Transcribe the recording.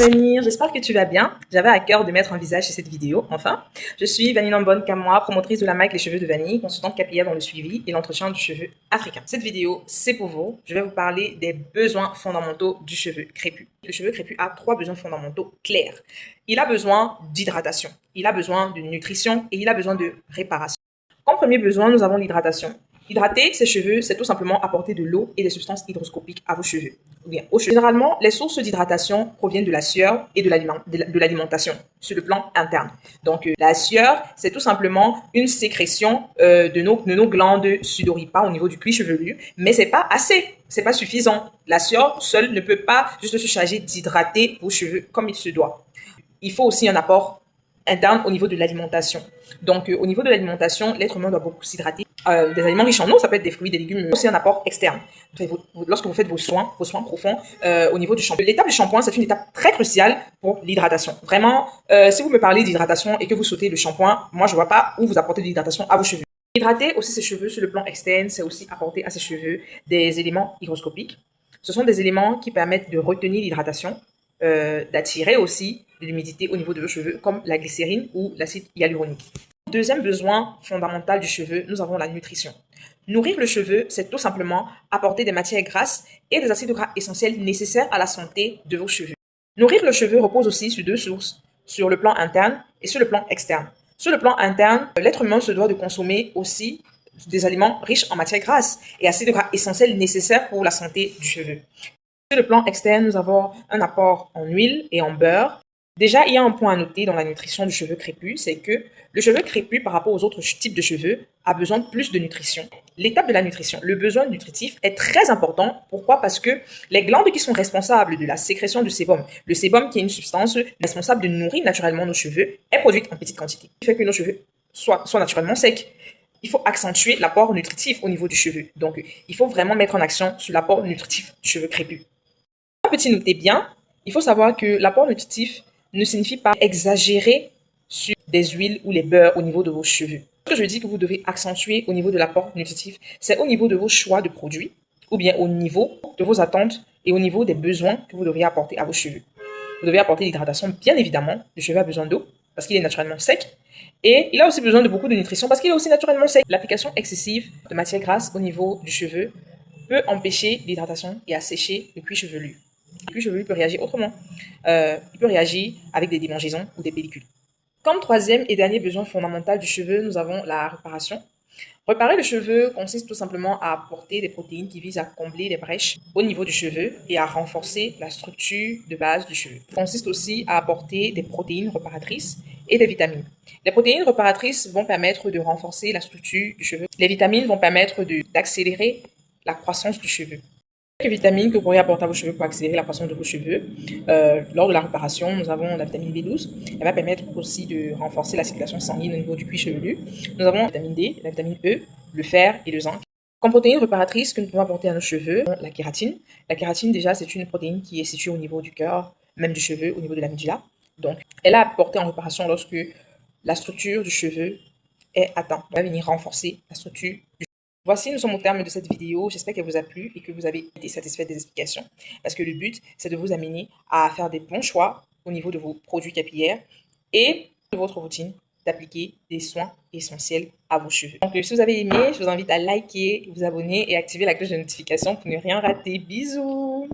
Vanille, j'espère que tu vas bien. J'avais à cœur de mettre un visage sur cette vidéo, enfin. Je suis Vanille Nambonne Kamwa, promotrice de la marque Les Cheveux de Vanille, consultante capillaire dans le suivi et l'entretien du cheveu africain. Cette vidéo, c'est pour vous. Je vais vous parler des besoins fondamentaux du cheveu crépus. Le cheveu crépus a 3 besoins fondamentaux clairs. Il a besoin d'hydratation, il a besoin de nutrition et il a besoin de réparation. Comme premier besoin, nous avons l'hydratation. Hydrater ses cheveux, c'est tout simplement apporter de l'eau et des substances hygroscopiques à vos cheveux. Bien, aux cheveux. Généralement, les sources d'hydratation proviennent de la sueur et de l'alimentation sur le plan interne. Donc, la sueur, c'est tout simplement une sécrétion de nos glandes sudoripares au niveau du cuir chevelu, mais c'est pas assez, c'est pas suffisant. La sueur seule ne peut pas juste se charger d'hydrater vos cheveux comme il se doit. Il faut aussi un apport interne au niveau de l'alimentation. Donc, au niveau de l'alimentation, l'être humain doit beaucoup s'hydrater. Des aliments riches en eau, ça peut être des fruits, des légumes, mais aussi un apport externe. Lorsque vous faites vos soins profonds, au niveau du shampoing. L'étape du shampoing, c'est une étape très cruciale pour l'hydratation. Vraiment, si vous me parlez d'hydratation et que vous sautez le shampoing, moi, je vois pas où vous apportez de l'hydratation à vos cheveux. Hydrater aussi ses cheveux sur le plan externe, c'est aussi apporter à ses cheveux des éléments hygroscopiques. Ce sont des éléments qui permettent de retenir l'hydratation, d'attirer aussi de l'humidité au niveau de vos cheveux, comme la glycérine ou l'acide hyaluronique. Deuxième besoin fondamental du cheveu, nous avons la nutrition. Nourrir le cheveu, c'est tout simplement apporter des matières grasses et des acides gras essentiels nécessaires à la santé de vos cheveux. Nourrir le cheveu repose aussi sur 2 sources, sur le plan interne et sur le plan externe. Sur le plan interne, l'être humain se doit de consommer aussi des aliments riches en matières grasses et acides gras essentiels nécessaires pour la santé du cheveu. Sur le plan externe, nous avons un apport en huile et en beurre. Déjà, il y a un point à noter dans la nutrition du cheveu crépus, c'est que le cheveu crépus, par rapport aux autres types de cheveux, a besoin de plus de nutrition. L'étape de la nutrition, le besoin nutritif est très important. Pourquoi? Parce que les glandes qui sont responsables de la sécrétion du sébum, le sébum qui est une substance responsable de nourrir naturellement nos cheveux, est produite en petite quantité, ce qui fait que nos cheveux soient naturellement secs. Il faut accentuer l'apport nutritif au niveau du cheveu. Donc, il faut vraiment mettre en action sur l'apport nutritif du cheveu crépus. Petit notez bien, il faut savoir que l'apport nutritif ne signifie pas exagérer sur des huiles ou les beurres au niveau de vos cheveux. Ce que je dis que vous devez accentuer au niveau de l'apport nutritif, c'est au niveau de vos choix de produits ou bien au niveau de vos attentes et au niveau des besoins que vous devriez apporter à vos cheveux. Vous devez apporter l'hydratation, bien évidemment. Le cheveu a besoin d'eau parce qu'il est naturellement sec. Et il a aussi besoin de beaucoup de nutrition parce qu'il est aussi naturellement sec. L'application excessive de matières grasses au niveau du cheveu peut empêcher l'hydratation et assécher le cuir chevelu. Le cuir chevelu peut réagir autrement. Il peut réagir avec des démangeaisons ou des pellicules. Comme troisième et dernier besoin fondamental du cheveu, nous avons la réparation. Réparer le cheveu consiste tout simplement à apporter des protéines qui visent à combler les brèches au niveau du cheveu et à renforcer la structure de base du cheveu. Il consiste aussi à apporter des protéines réparatrices et des vitamines. Les protéines réparatrices vont permettre de renforcer la structure du cheveu. Les vitamines vont permettre d'accélérer la croissance du cheveu. Quelques vitamines que vous pourriez apporter à vos cheveux pour accélérer la croissance de vos cheveux. Lors de la réparation, nous avons la vitamine B12. Elle va permettre aussi de renforcer la circulation sanguine au niveau du cuir chevelu. Nous avons la vitamine D, la vitamine E, le fer et le zinc. Comme protéines réparatrices que nous pouvons apporter à nos cheveux, la kératine. La kératine, déjà, c'est une protéine qui est située au niveau du cœur, même du cheveu, au niveau de la médula. Donc, elle a apporté en réparation lorsque la structure du cheveu est atteinte. Elle va venir renforcer la structure du cheveu. Voici, nous sommes au terme de cette vidéo. J'espère qu'elle vous a plu et que vous avez été satisfait des explications. Parce que le but, c'est de vous amener à faire des bons choix au niveau de vos produits capillaires et de votre routine d'appliquer des soins essentiels à vos cheveux. Donc, si vous avez aimé, je vous invite à liker, vous abonner et activer la cloche de notification pour ne rien rater. Bisous!